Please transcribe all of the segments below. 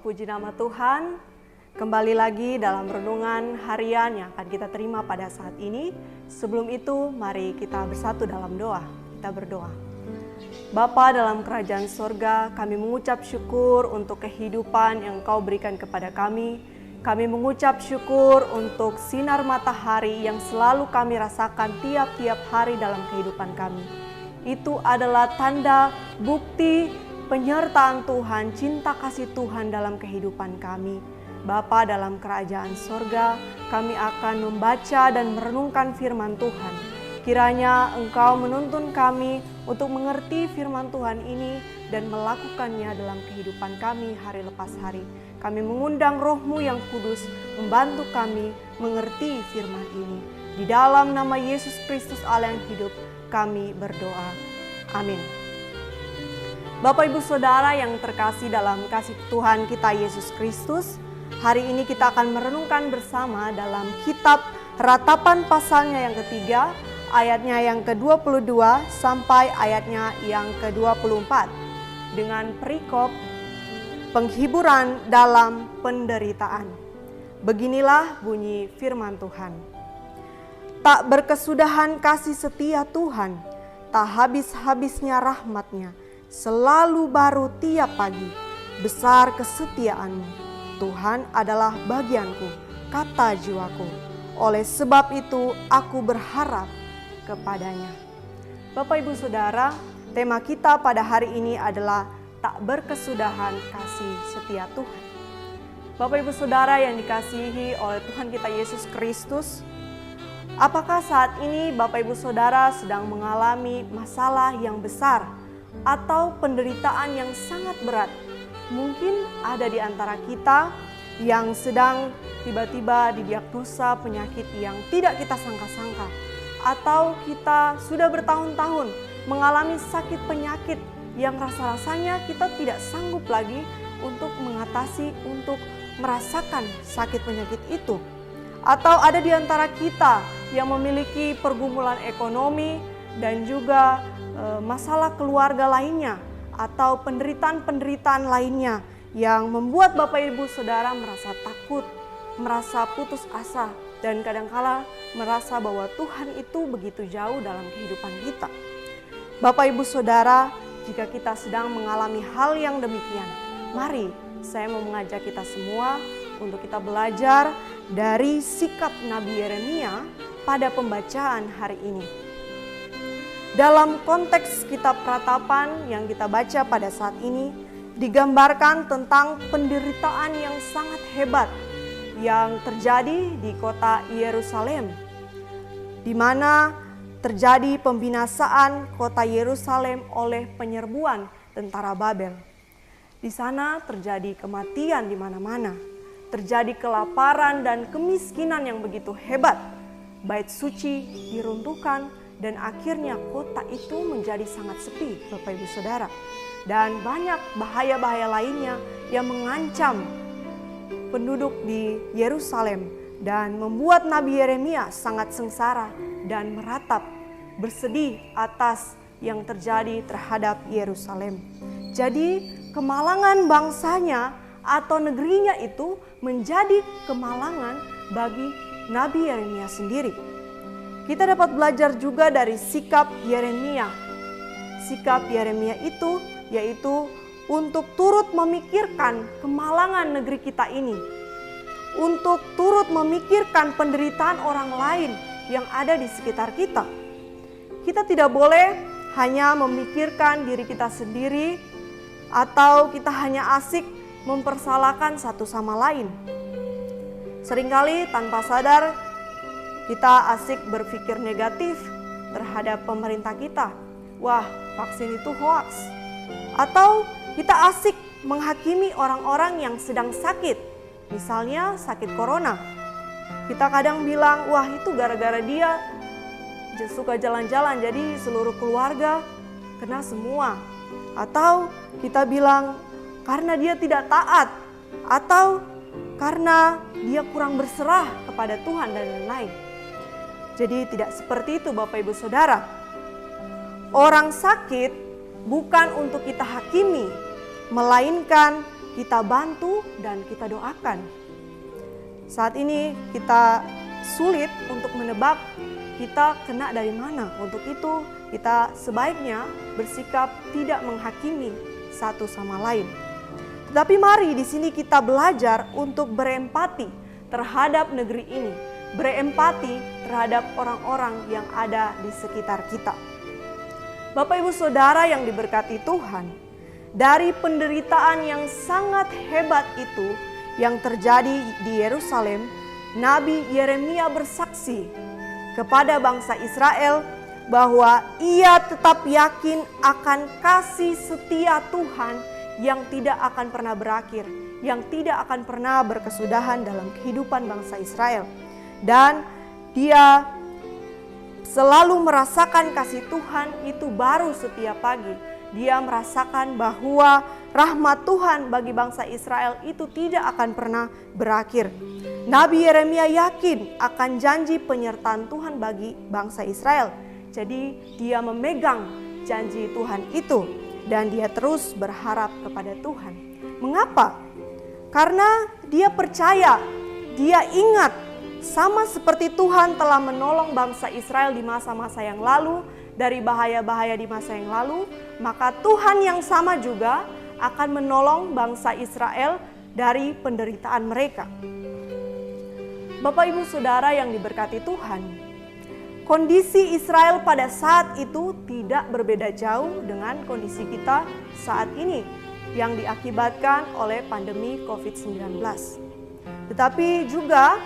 Puji nama Tuhan. Kembali lagi dalam renungan harian yang akan kita terima pada saat ini. Sebelum itu, mari kita bersatu dalam doa. Kita berdoa. Bapa dalam kerajaan sorga, kami mengucap syukur untuk kehidupan yang Engkau berikan kepada kami. Kami mengucap syukur untuk sinar matahari yang selalu kami rasakan tiap-tiap hari dalam kehidupan kami. Itu adalah tanda, bukti, penyertaan Tuhan, cinta kasih Tuhan dalam kehidupan kami. Bapa dalam kerajaan sorga, kami akan membaca dan merenungkan firman Tuhan. Kiranya Engkau menuntun kami untuk mengerti firman Tuhan ini dan melakukannya dalam kehidupan kami hari lepas hari. Kami mengundang Roh-Mu yang kudus membantu kami mengerti firman ini. Di dalam nama Yesus Kristus Allah yang hidup, kami berdoa. Amin. Bapak Ibu Saudara yang terkasih dalam kasih Tuhan kita Yesus Kristus, hari ini kita akan merenungkan bersama dalam kitab Ratapan pasalnya yang ketiga, ayatnya yang ke-22 sampai ayatnya yang ke-24 dengan perikop penghiburan dalam penderitaan. Beginilah bunyi firman Tuhan. Tak berkesudahan kasih setia Tuhan, tak habis-habisnya rahmat-Nya, selalu baru tiap pagi, besar kesetiaan-Mu. Tuhan adalah bagianku, kata jiwaku. Oleh sebab itu aku berharap kepadanya. Bapak Ibu Saudara, tema kita pada hari ini adalah tak berkesudahan kasih setia Tuhan. Bapak Ibu Saudara yang dikasihi oleh Tuhan kita Yesus Kristus, apakah saat ini Bapak Ibu Saudara sedang mengalami masalah yang besar atau penderitaan yang sangat berat? Mungkin ada di antara kita yang sedang tiba-tiba didiagnosa penyakit yang tidak kita sangka-sangka, atau kita sudah bertahun-tahun mengalami sakit penyakit yang rasa-rasanya kita tidak sanggup lagi untuk mengatasi, untuk merasakan sakit penyakit itu. Atau ada di antara kita yang memiliki pergumulan ekonomi dan juga masalah keluarga lainnya atau penderitaan-penderitaan lainnya yang membuat Bapak Ibu Saudara merasa takut, merasa putus asa, dan kadangkala merasa bahwa Tuhan itu begitu jauh dalam kehidupan kita. Bapak Ibu Saudara, jika kita sedang mengalami hal yang demikian, mari saya mau mengajak kita semua untuk kita belajar dari sikap Nabi Yeremia pada pembacaan hari ini. Dalam konteks kitab Ratapan yang kita baca pada saat ini, digambarkan tentang penderitaan yang sangat hebat yang terjadi di kota Yerusalem, di mana terjadi pembinasaan kota Yerusalem oleh penyerbuan tentara Babel. Di sana terjadi kematian di mana-mana, terjadi kelaparan dan kemiskinan yang begitu hebat. Bait suci diruntuhkan, dan akhirnya kota itu menjadi sangat sepi, Bapak Ibu Saudara. Dan banyak bahaya-bahaya lainnya yang mengancam penduduk di Yerusalem dan membuat Nabi Yeremia sangat sengsara dan meratap, bersedih atas yang terjadi terhadap Yerusalem. Jadi kemalangan bangsanya atau negerinya itu menjadi kemalangan bagi Nabi Yeremia sendiri. Kita dapat belajar juga dari sikap Yeremia. Sikap Yeremia itu yaitu untuk turut memikirkan kemalangan negeri kita ini. Untuk turut memikirkan penderitaan orang lain yang ada di sekitar kita. Kita tidak boleh hanya memikirkan diri kita sendiri atau kita hanya asik mempersalahkan satu sama lain. Seringkali tanpa sadar kita asik berpikir negatif terhadap pemerintah kita. Wah, vaksin itu hoaks. Atau kita asik menghakimi orang-orang yang sedang sakit. Misalnya sakit corona. Kita kadang bilang, wah itu gara-gara dia suka jalan-jalan jadi seluruh keluarga kena semua. Atau kita bilang karena dia tidak taat. Atau karena dia kurang berserah kepada Tuhan dan lain-lain. Jadi tidak seperti itu Bapak Ibu Saudara. Orang sakit bukan untuk kita hakimi, melainkan kita bantu dan kita doakan. Saat ini kita sulit untuk menebak kita kena dari mana. Untuk itu kita sebaiknya bersikap tidak menghakimi satu sama lain. Tetapi mari di sini kita belajar untuk berempati terhadap negeri ini, berempati terhadap orang-orang yang ada di sekitar kita. Bapak Ibu Saudara yang diberkati Tuhan, dari penderitaan yang sangat hebat itu yang terjadi di Yerusalem, Nabi Yeremia bersaksi kepada bangsa Israel bahwa ia tetap yakin akan kasih setia Tuhan yang tidak akan pernah berakhir, yang tidak akan pernah berkesudahan dalam kehidupan bangsa Israel. Dan dia selalu merasakan kasih Tuhan itu baru setiap pagi. Dia merasakan bahwa rahmat Tuhan bagi bangsa Israel itu tidak akan pernah berakhir. Nabi Yeremia yakin akan janji penyertaan Tuhan bagi bangsa Israel. Jadi dia memegang janji Tuhan itu dan dia terus berharap kepada Tuhan. Mengapa? Karena dia percaya, dia ingat sama seperti Tuhan telah menolong bangsa Israel di masa-masa yang lalu, dari bahaya-bahaya di masa yang lalu, maka Tuhan yang sama juga akan menolong bangsa Israel dari penderitaan mereka. Bapak Ibu Saudara yang diberkati Tuhan, kondisi Israel pada saat itu tidak berbeda jauh dengan kondisi kita saat ini yang diakibatkan oleh pandemi COVID-19. Tetapi juga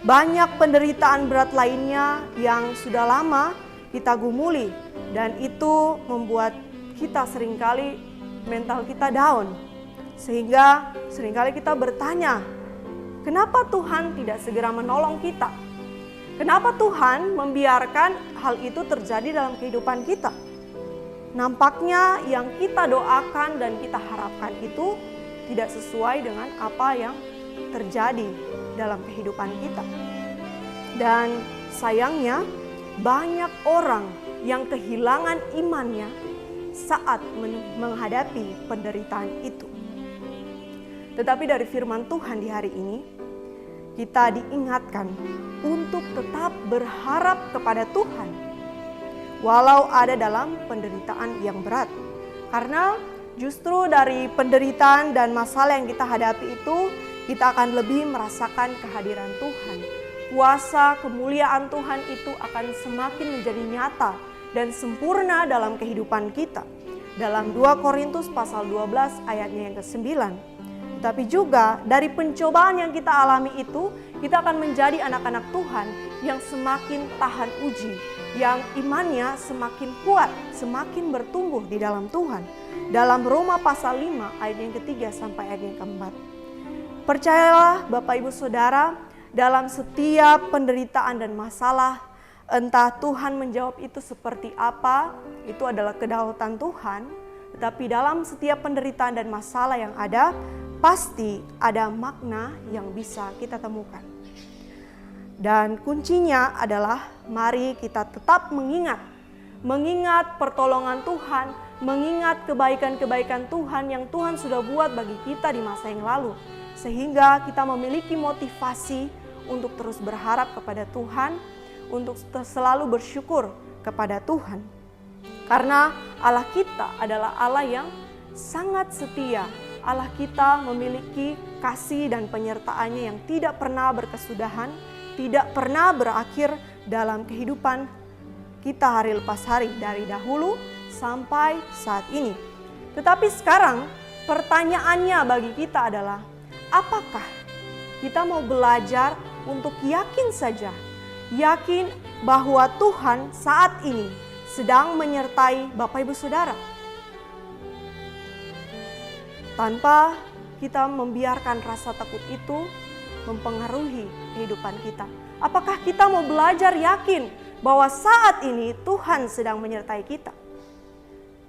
banyak penderitaan berat lainnya yang sudah lama kita gumuli dan itu membuat kita seringkali mental kita down. Sehingga seringkali kita bertanya, kenapa Tuhan tidak segera menolong kita? Kenapa Tuhan membiarkan hal itu terjadi dalam kehidupan kita? Nampaknya yang kita doakan dan kita harapkan itu tidak sesuai dengan apa yang terjadi dalam kehidupan kita. Dan sayangnya banyak orang yang kehilangan imannya saat menghadapi penderitaan itu. Tetapi dari firman Tuhan di hari ini, kita diingatkan untuk tetap berharap kepada Tuhan walau ada dalam penderitaan yang berat. Karena justru dari penderitaan dan masalah yang kita hadapi itu, kita akan lebih merasakan kehadiran Tuhan. Kuasa kemuliaan Tuhan itu akan semakin menjadi nyata dan sempurna dalam kehidupan kita. Dalam 2 Korintus pasal 12 ayatnya yang ke-9. Tapi juga dari pencobaan yang kita alami itu, kita akan menjadi anak-anak Tuhan yang semakin tahan uji, yang imannya semakin kuat, semakin bertumbuh di dalam Tuhan. Dalam Roma pasal 5 ayat yang ke-3 sampai ayat yang ke-4. Percayalah Bapak Ibu Saudara, dalam setiap penderitaan dan masalah, entah Tuhan menjawab itu seperti apa, itu adalah kedaulatan Tuhan. Tetapi dalam setiap penderitaan dan masalah yang ada, pasti ada makna yang bisa kita temukan. Dan kuncinya adalah mari kita tetap mengingat pertolongan Tuhan, mengingat kebaikan-kebaikan Tuhan yang Tuhan sudah buat bagi kita di masa yang lalu. Sehingga kita memiliki motivasi untuk terus berharap kepada Tuhan, untuk selalu bersyukur kepada Tuhan. Karena Allah kita adalah Allah yang sangat setia. Allah kita memiliki kasih dan penyertaannya yang tidak pernah berkesudahan, tidak pernah berakhir dalam kehidupan kita hari lepas hari, dari dahulu sampai saat ini. Tetapi sekarang pertanyaannya bagi kita adalah, apakah kita mau belajar untuk yakin saja, yakin bahwa Tuhan saat ini sedang menyertai Bapak Ibu Saudara, tanpa kita membiarkan rasa takut itu mempengaruhi kehidupan kita? Apakah kita mau belajar yakin bahwa saat ini Tuhan sedang menyertai kita?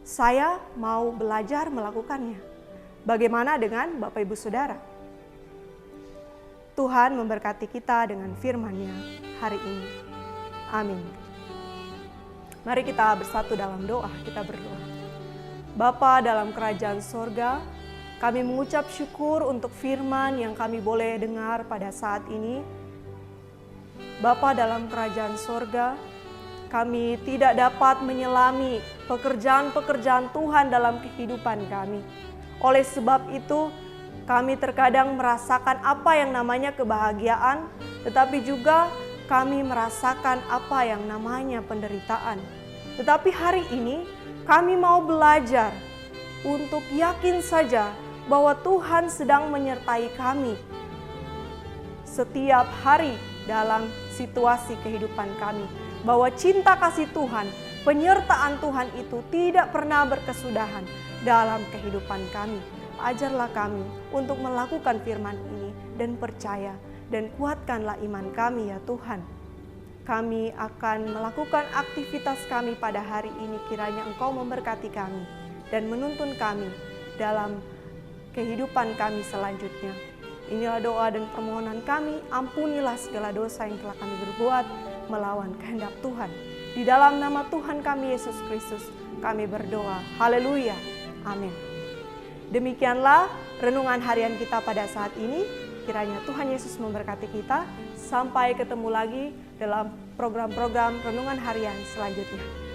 Saya mau belajar melakukannya. Bagaimana dengan Bapak Ibu Saudara? Tuhan memberkati kita dengan firman-Nya hari ini. Amin. Mari kita bersatu dalam doa, kita berdoa. Bapa dalam kerajaan sorga, Kami mengucap syukur untuk firman yang kami boleh dengar pada saat ini. Bapa dalam kerajaan sorga, kami tidak dapat menyelami pekerjaan-pekerjaan Tuhan dalam kehidupan kami. Oleh sebab itu, kami terkadang merasakan apa yang namanya kebahagiaan, tetapi juga kami merasakan apa yang namanya penderitaan. Tetapi hari ini kami mau belajar untuk yakin saja bahwa Tuhan sedang menyertai kami setiap hari dalam situasi kehidupan kami. Bahwa cinta kasih Tuhan, penyertaan Tuhan itu tidak pernah berkesudahan dalam kehidupan kami. Ajarlah kami untuk melakukan firman ini dan percaya dan kuatkanlah iman kami ya Tuhan. Kami akan melakukan aktivitas kami pada hari ini, kiranya Engkau memberkati kami dan menuntun kami dalam kehidupan kami selanjutnya. Inilah doa dan permohonan kami, ampunilah segala dosa yang telah kami berbuat melawan kehendak Tuhan. Di dalam nama Tuhan kami Yesus Kristus, kami berdoa. Haleluya. Amin. Demikianlah renungan harian kita pada saat ini. Kiranya Tuhan Yesus memberkati kita. Sampai ketemu lagi dalam program-program renungan harian selanjutnya.